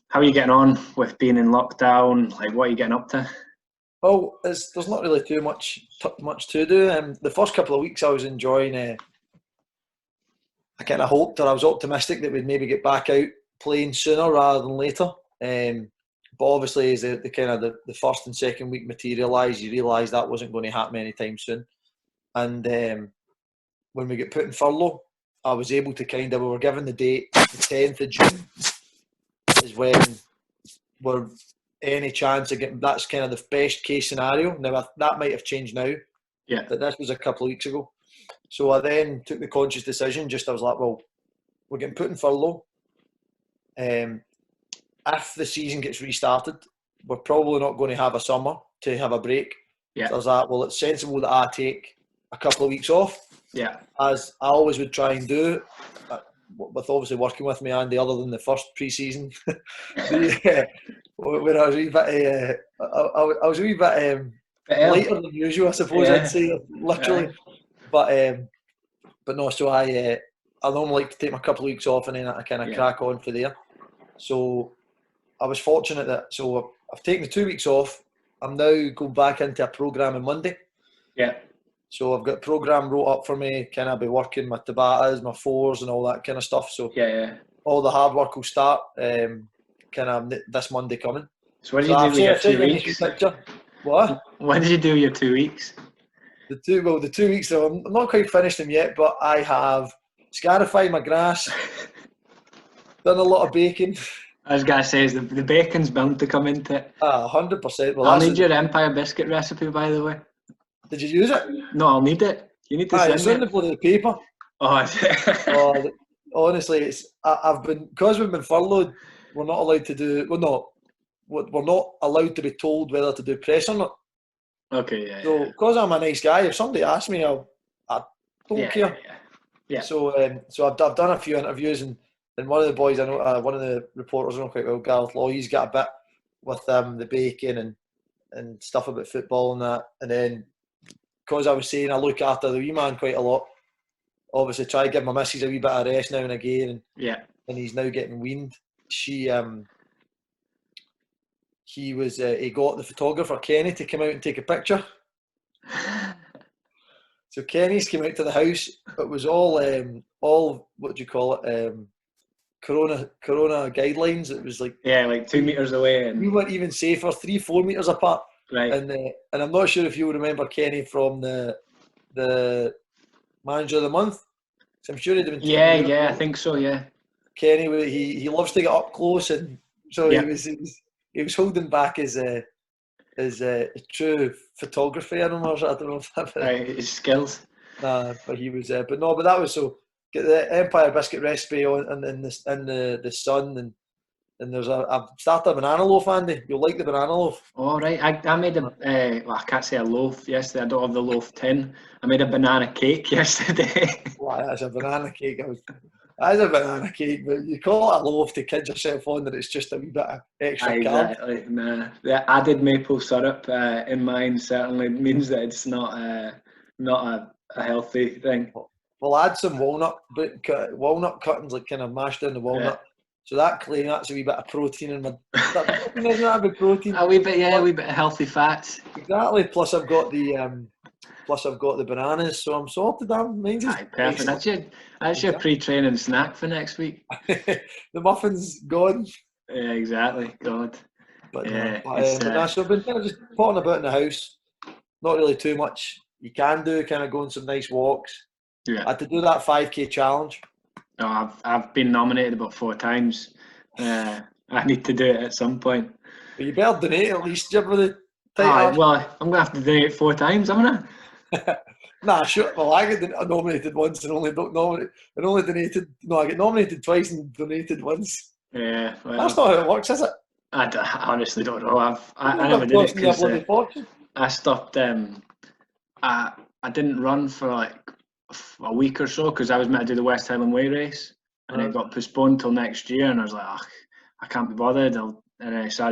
How are you getting on with being in lockdown? Like, what are you getting up to? Well, there's not really too much to do. The first couple of weeks I was enjoying. I kind of hoped, or I was optimistic that we'd maybe get back out playing sooner rather than later. But obviously, as the first and second week materialised, you realise that wasn't going to happen anytime soon. And when we get put in furlough, I was able to we were given the date, the 10th of June, is when we're any chance of getting. That's kind of the best case scenario. Now that might have changed now. Yeah. But this was a couple of weeks ago. So I then took the conscious decision. I was like, well, we're getting put in furlough. If the season gets restarted, we're probably not going to have a summer to have a break. Yeah. So I was like, well, it's sensible that I take a couple of weeks off. Yeah. As I always would try and do, with obviously working with me, Andy, other than the first pre-season. When I was a wee bit, I was a wee bit later than usual, I suppose. I'd say, literally. But no. So I normally like to take my couple of weeks off and then I kind of crack on for there. So I was fortunate that I've taken the 2 weeks off. I'm now going back into a programme on Monday. Yeah. So I've got a programme wrote up for me. Kind of be working my Tabatas, my fours, and all that kind of stuff. So all the hard work will start kind of this Monday coming. So what did you do with your 2 weeks? What? When did you do your 2 weeks? The 2 weeks, though, I'm not quite finished them yet, but I have scarified my grass, done a lot of baking. I was going to say, the bacon's bound to come into it. 100%. Well, I'll need your Empire biscuit recipe, by the way. Did you use it? No, I'll need it. You need to send it's in the bloody paper. Honestly, because we've been furloughed, we're not allowed to do. We're not allowed to be told whether to do press or not. Okay, yeah. So, because I'm a nice guy, if somebody asks me, I don't care. Yeah. So I've done a few interviews, and one of the boys I know, one of the reporters I know quite well, Gareth Law, he's got a bit with the baking and stuff about football and that. And then, because I was saying I look after the wee man quite a lot, obviously try to give my missus a wee bit of rest now and again. And he's now getting weaned. He got the photographer Kenny to come out and take a picture. So Kenny's came out to the house. It was all what do you call it? Corona guidelines. It was like 2 meters away, and we weren't even safer, 3-4 meters apart. Right. And I'm not sure if you remember Kenny from the Manager of the Month. So I'm sure he'd have been. Yeah, I think so. Yeah. Kenny, he loves to get up close, and so he was holding back his true photography. I don't know if that. Right, his skills. But he was. But that was so. Get the Empire biscuit recipe on in the sun, and I've started a banana loaf, Andy. You'll like the banana loaf. All right, I made I can't say a loaf yesterday. I don't have the loaf tin. I made a banana cake yesterday. Well, that's a banana cake. That is a banana cake, but you call it a loaf to kid yourself on that it's just a wee bit of extra carb. Exactly. Nah, the added maple syrup in mine certainly means that it's not a healthy thing. We'll add some walnut cuttings, like kind of mashed down the walnut. Yeah. So that's a wee bit of protein in my. Isn't that a bit protein? A wee bit of healthy fats. Exactly. Plus I've got the bananas, so I'm sorted. Mine's perfect. That's your pre-training snack for next week. The muffin's gone. Yeah, exactly. God. So I've been kind of just potting about in the house. Not really too much. You can do kind of going some nice walks. Yeah. I had to do that 5K challenge. No, I've been nominated about 4 times. I need to do it at some point. But you better donate at least. Well, I'm going to have to donate 4 times, am I? Nah, sure. Well, I got nominated once and only donated. No, I get nominated twice and donated once. Yeah, well, that's not how it works, is it? I honestly don't know. I never did it because I stopped. I didn't run for like a week or so because I was meant to do the West Highland Way race, and it got postponed till next year. And I was like, I can't be bothered. A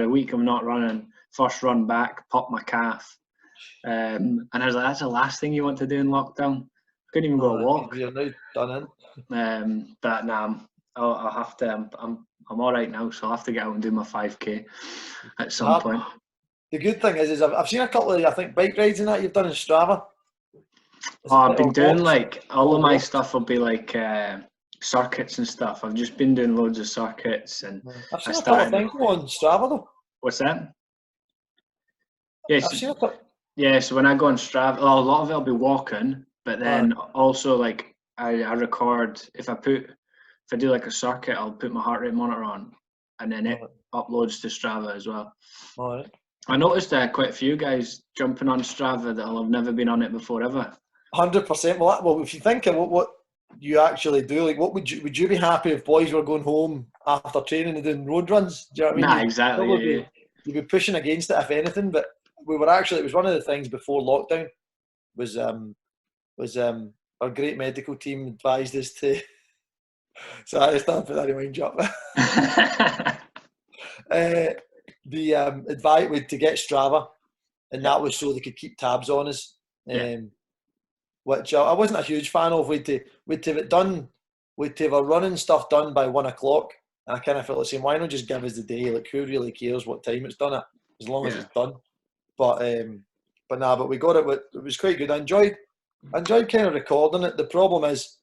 week I'm not running. First run back, popped my calf. And I was like, that's the last thing you want to do in lockdown. I couldn't even go walk. You're now done in. But nah, I'll have to. I'm all right now, so I'll have to get out and do my 5K at some point. The good thing is I've seen a couple of, I think, bike rides and that you've done in Strava. I've been doing like all of my stuff will be like circuits and stuff. I've just been doing loads of circuits, and I've seen a couple of things on Strava though. What's that? Yes. I've seen a couple. Yeah, so when I go on Strava, a lot of it I'll be walking, but then also like I record if I do like a circuit, I'll put my heart rate monitor on, and then it uploads to Strava as well. All right. I noticed quite a few guys jumping on Strava that'll have never been on it before ever. 100%. Well, if you think of what you actually do, like, what would you be happy if boys were going home after training and doing road runs? Do you know what I mean? Nah, exactly. You'd be pushing against it if anything, but it was one of the things before lockdown was our great medical team advised us to. So I just don't put that in mind, job. The advice to get Strava, and that was so they could keep tabs on us. Which I wasn't a huge fan of. We'd have our running stuff done by 1 o'clock, and I kind of felt like saying, why not just give us the day? Like, who really cares what time it's done at, as long as it's done. But we got it. It was quite good. I enjoyed kind of recording it. The problem is,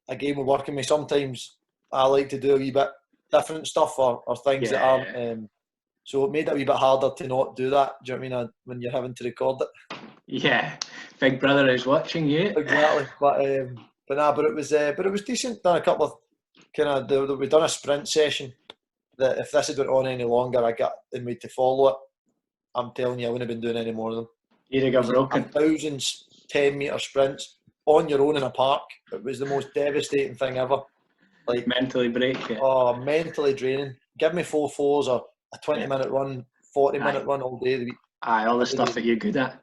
again, with working with, sometimes I like to do a wee bit different stuff or things that aren't. So it made it a wee bit harder to not do that. Do you know what I mean? When you're having to record it. Yeah, Big Brother is watching you. Exactly. But it was decent. Done a couple of we done a sprint session. That if this had went on any longer, I got in me to follow it. I'm telling you, I wouldn't have been doing any more of them. You'd have got broken. 1,000 10-metre sprints on your own in a park. It was the most devastating thing ever. Like, mentally break you. Oh, mentally draining. Give me 4 4s or a 20-minute run, 40-minute run all day of the week. All the stuff that you're good at.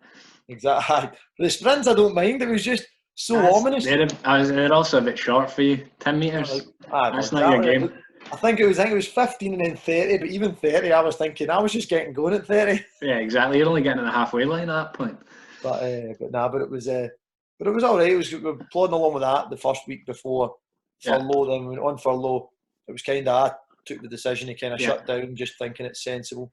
Exactly. The sprints I don't mind. It was just so ominous. They're also a bit short for you. 10 metres. That's not your game. I think it was 15 and then 30, but even 30, I was thinking I was just getting going at 30. Yeah, exactly. You're only getting to the halfway line at that point. But it was all right. We were plodding along with that the first week before furlough. Then we went on furlough. It was kind of, I took the decision to kind of shut down, just thinking it's sensible.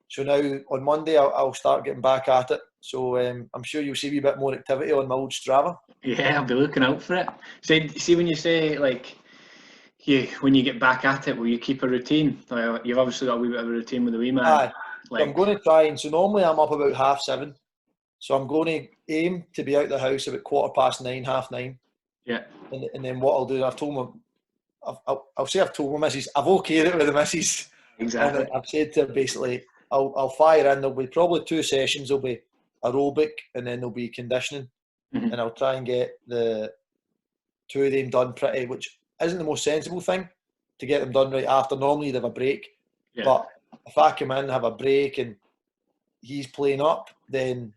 So now on Monday I'll start getting back at it. So I'm sure you'll see a wee bit more activity on my old Strava. Yeah, I'll be looking out for it. See when you say like, when you get back at it, will you keep a routine? You've obviously got a wee bit of a routine with the wee man. Aye. So I'm going to try, and so normally I'm up about 7:30. So I'm going to aim to be out the house about 9:15, 9:30. Yeah. And then what I'll do, I've told my, I'll say I've told my missus, I've okayed it with the missus. Exactly. And I've said to her basically, I'll fire in. There'll be probably 2 sessions. There'll be aerobic and then there'll be conditioning. Mm-hmm. And I'll try and get the 2 of them done pretty, which isn't the most sensible thing to get them done right after. Normally you'd have a break. Yeah. But if I come in, have a break and he's playing up, then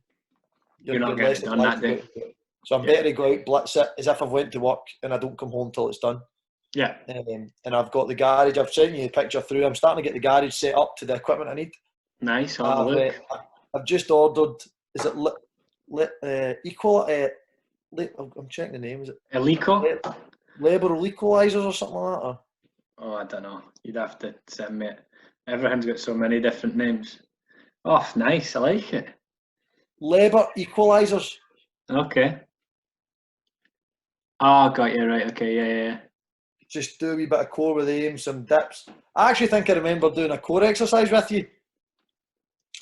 you're not getting it done that day. So I'm better to go out, blitz it as if I've went to work and I don't come home till it's done. Yeah. And I've got the garage. I've sent you the picture through. I'm starting to get the garage set up to the equipment I need. Nice. Have a look. I've just ordered. Is it Equal? I'm checking the name. Is it Elico? Liberal equalisers or something like that? Or? Oh, I don't know. You'd have to send me it. Everyone's got so many different names. Oh, nice. I like it. Labour equalisers. Okay. Oh, got you. Right. Okay. Yeah. Just do a wee bit of core with aim, some dips. I actually think I remember doing a core exercise with you.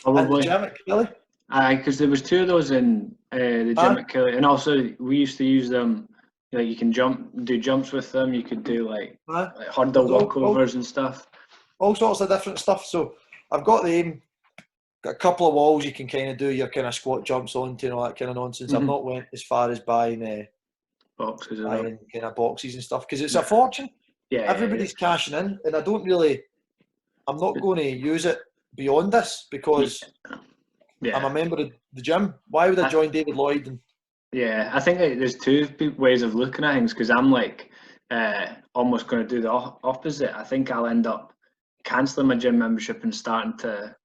Probably. At the gym at Kelly. Aye, because there was 2 of those in the gym at Kelly, and also we used to use them. Like you can do jumps with them. You could do like hurdle walkovers and stuff. All sorts of different stuff. So I've got the aim. Got a couple of walls you can kind of do your kind of squat jumps onto and all that kind of nonsense. Mm-hmm. I've not went as far as buying boxes kind of boxes and stuff because it's a fortune. Yeah, everybody's cashing in, and I'm not going to use it beyond this because I'm a member of the gym. Why would I join David Lloyd? I think there's 2 ways of looking at things because I'm like almost going to do the opposite. I think I'll end up cancelling my gym membership and starting to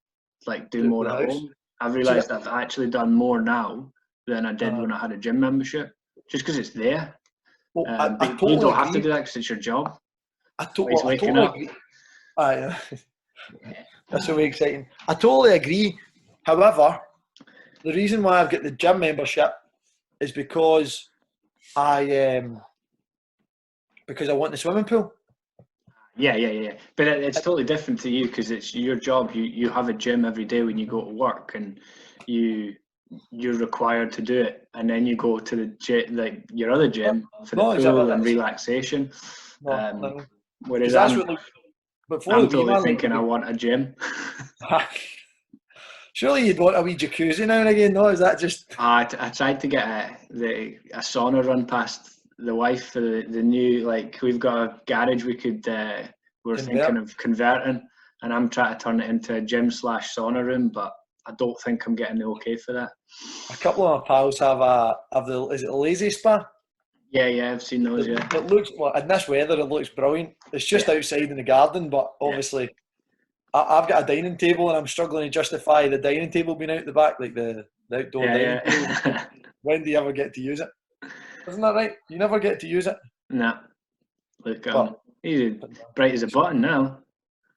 like do more at home. I've realised I've actually done more now than I did when I had a gym membership, just because it's there. Well, I totally you don't have to do that because it's your job. I totally agree. That's really exciting. I totally agree. However, the reason why I've got the gym membership is because I want the swimming pool. Yeah. But it's totally different to you because it's your job. You have a gym every day when you go to work, and you're required to do it, and then you go to the gym, like your other gym, for the pool and relaxation. Whereas I'm totally thinking I want a gym. Surely you'd want a wee jacuzzi now and again, no? Is that just... I tried to get a sauna run past the wife for the new, like, we've got a garage we're thinking of converting, and I'm trying to turn it into a gym / sauna room, but I don't think I'm getting the okay for that. A couple of my pals is it a lazy spa? Yeah, I've seen those, yeah. It looks, well, in this weather, it looks brilliant. It's just outside in the garden, but obviously... I've got a dining table and I'm struggling to justify the dining table being out the back, like the outdoor dining table. When do you ever get to use it? Isn't that right? You never get to use it. Nah. Look, he's bright as a button now.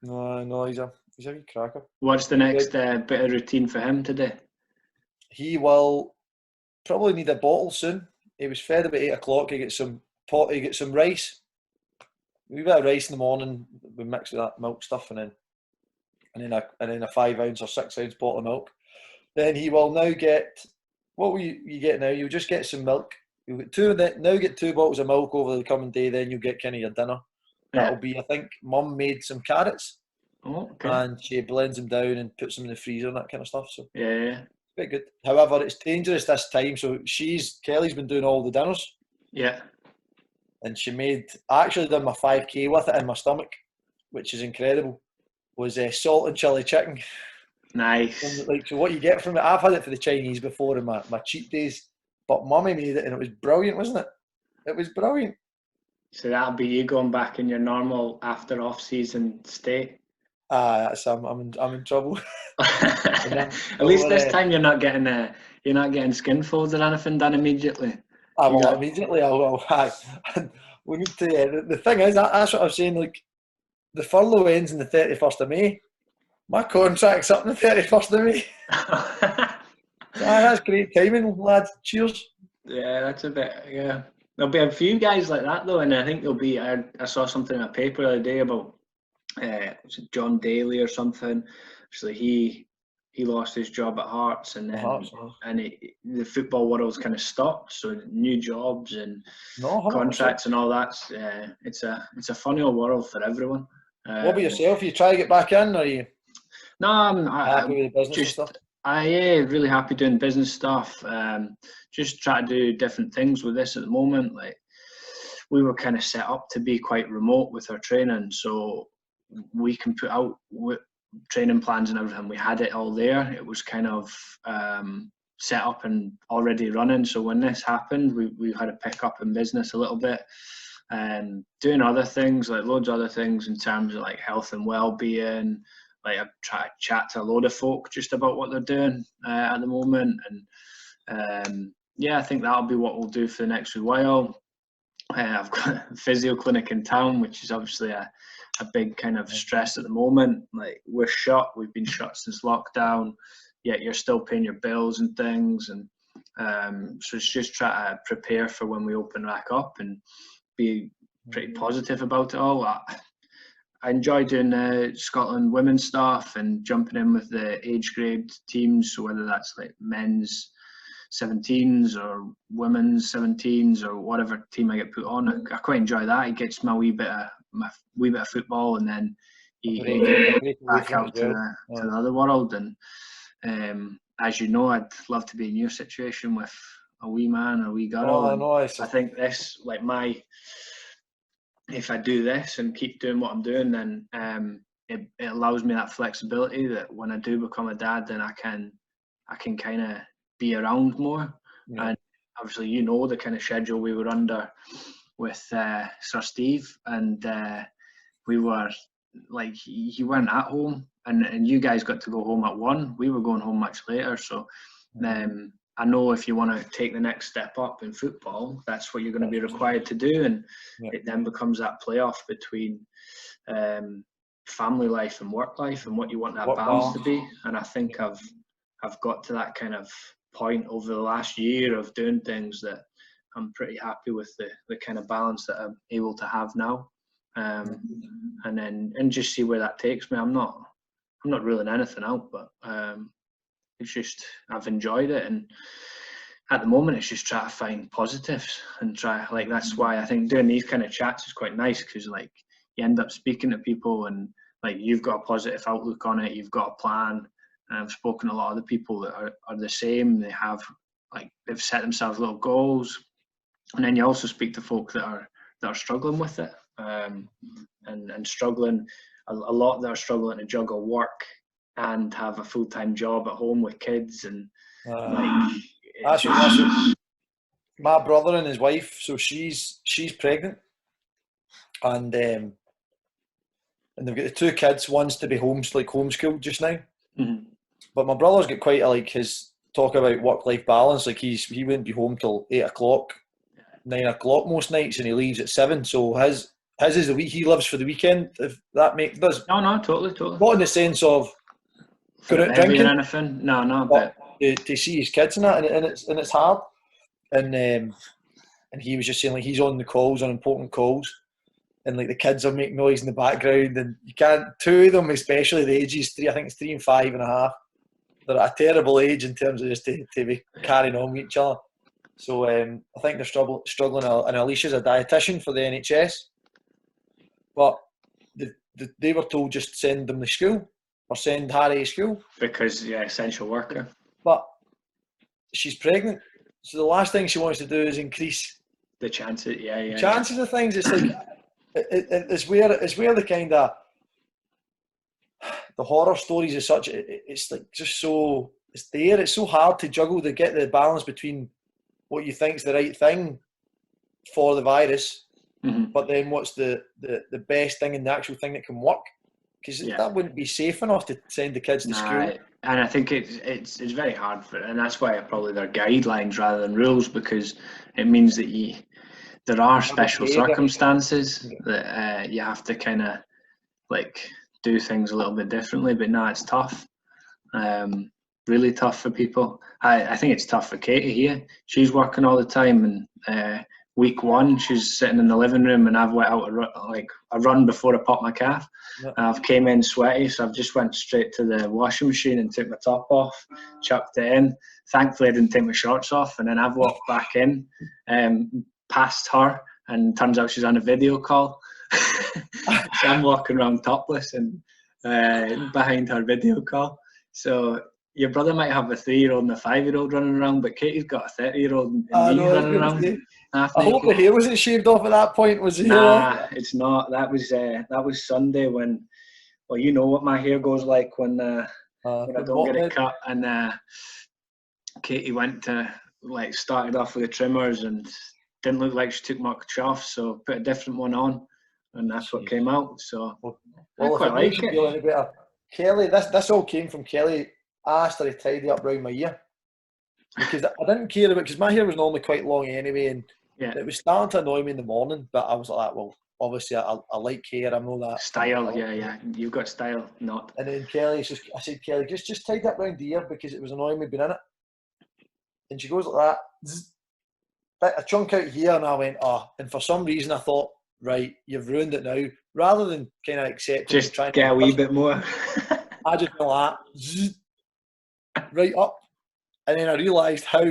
No, he's a wee cracker. What's the next bit of routine for him today? He will probably need a bottle soon. He was fed about 8 o'clock. He gets some rice. A wee bit of rice in the morning. We mix with that milk stuff, and then a 5 ounce or 6 ounce bottle of milk. Then he will now get, what will you get now? You'll just get some milk. You'll get get 2 bottles of milk over the coming day. Then you'll get kind of your dinner. That'll be, I think, Mum made some carrots. Oh, okay. And she blends them down and puts them in the freezer and that kind of stuff. So yeah. It's quite good. However, it's dangerous this time. So Kelly's been doing all the dinners. Yeah. And I actually done my 5K with it in my stomach, which is incredible. Was salt and chili chicken. Nice. And, so what you get from it, I've had it for the Chinese before in my cheat days, but Mummy made it and it was brilliant, wasn't it? It was brilliant. So that'll be you going back in your normal after off-season state. I'm in trouble. At least this time you're not getting skin folds or anything done immediately. Immediately. We need to. The thing is, that's what I was saying. Like, the furlough ends on the 31st of May. My contract's up on the 31st of May. That's great timing, lad. Cheers. Yeah, that's a bit. Yeah, there'll be a few guys like that though, and I think there'll be. I saw something in a paper the other day about was it John Daly or something. Actually, he lost his job at Hearts, and then the football world's kind of stopped. So new jobs and contracts and all that's it's a funny old world for everyone. What about yourself? You try to get back in, or you? No, I'm happy with the business stuff. Really happy doing business stuff. Just try to do different things with this at the moment. Like, we were kind of set up to be quite remote with our training, so we can put out training plans and everything. We had it all there. It was kind of set up and already running. So when this happened, we had to pick up in business a little bit. Doing other things, like loads of other things in terms of like health and well-being. Like, I try to chat to a load of folk just about what they're doing at the moment, and I think that'll be what we'll do for the next while. I've got a physio clinic in town, which is obviously a big kind of stress at the moment. Like, we've been shut since lockdown, yet you're still paying your bills and things, and so it's just try to prepare for when we open back up and be pretty positive about it all. I enjoy doing Scotland women's stuff and jumping in with the age grade teams, so whether that's like men's 17s or women's 17s or whatever team I get put on. I quite enjoy that. It gets my wee bit of football, and then you get back out to the other world. And as you know, I'd love to be in your situation with a wee man or a wee girl. I think this, like, if I do this and keep doing what I'm doing, then it allows me that flexibility that when I do become a dad, then I can kind of be around more. And obviously, you know, the kind of schedule we were under with Sir Steve, and we were like, you weren't at home, and you guys got to go home at 1. We were going home much later, so I know if you want to take the next step up in football, that's what you're going to be required to do, and it then becomes that playoff between family life and work life and what you want that balance to be. And I think I've got to that kind of point over the last year of doing things that I'm pretty happy with the kind of balance that I'm able to have now, and just see where that takes me. I'm not ruling anything out, but it's just I've enjoyed it, and at the moment it's just try to find positives and try, like, that's why I think doing these kind of chats is quite nice, because like you end up speaking to people and like you've got a positive outlook on it, you've got a plan. And I've spoken to a lot of the people that are the same. They have, like, they've set themselves little goals, and then you also speak to folk that are struggling with it, and struggling a lot, that are struggling to juggle work and have a full-time job at home with kids, and that's my brother and his wife. So she's pregnant, and they've got the 2 kids. One's to be homeschooled just now. Mm-hmm. But my brother's got quite a, his talk about work-life balance. Like he wouldn't be home till 8 o'clock, 9 o'clock most nights, and he leaves at 7. So his is the week. He lives for the weekend. If that does. No, totally. Not in the sense of going out drinking or anything. No, but to see his kids and that, and it's hard. And he was just saying, like, he's on the calls, on important calls, and like the kids are making noise in the background, and you can't. 2 of them, especially the ages 3, I think it's 3 and 5.5. They're at a terrible age in terms of just to be carrying on with each other. So I think they're struggling. And Alicia's a dietitian for the NHS, but they were told just send them to school or send Harry to school because essential worker. But she's pregnant, so the last thing she wants to do is increase the chances. Chances of things. It's like it's where the kind of the horror stories as such. It's like just so it's there. It's so hard to juggle to get the balance between what you think's the right thing for the virus, but then what's the best thing and the actual thing that can work. Because that wouldn't be safe enough to send the kids to school. And I think it's very hard for it, and that's why probably they're guidelines rather than rules, because it means that there are special circumstances that you have to kind of like do things a little bit differently. But no, it's tough, really tough for people. I think it's tough for Katie here. She's working all the time, and week 1 she's sitting in the living room, and I've went out a run before I popped my calf. I've came in sweaty, so I've just went straight to the washing machine and took my top off, chucked it in. Thankfully I didn't take my shorts off, and then I've walked back in past her, and turns out she's on a video call. So I'm walking around topless and behind her video call. So your brother might have a 3-year-old and a 5-year-old running around, but Katie's got a 30-year-old and me running around. I hope the hair wasn't shaved off at that point. Was it? Nah, it's not. That was Sunday when, well, you know what my hair goes like when I don't get it cut. And Katie went to started off with the trimmers and didn't look like she took much off, so put a different one on, and that's what came out. So I quite like it. Feel any better. Kelly, this all came from Kelly. I asked her to tidy up round my ear because I didn't care about, because my hair was normally quite long anyway, and it was starting to annoy me in the morning. But I was like, well, obviously I like hair. I know that style. You've got style, not. And then I said, Kelly, just tidy up round the ear because it was annoying me being in it. And she goes like that, a chunk out here, and I went, and for some reason I thought, right, you've ruined it now. Rather than kind of accept, just trying to get a wee bit more. I just went like that, right up, and then I realised how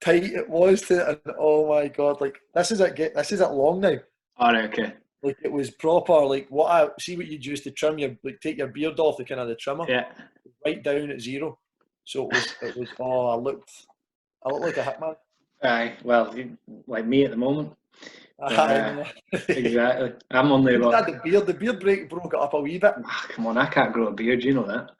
tight it was and oh my god, like this is it long now. All right, okay. Like it was proper. Like what you'd use to trim your, take your beard off, the kind of the trimmer. Yeah. Right down at 0. So it was. I looked like a hitman. Aye, well, like me at the moment. Exactly. I'm only about. The beard broke it up a wee bit. Come on, I can't grow a beard. You know that.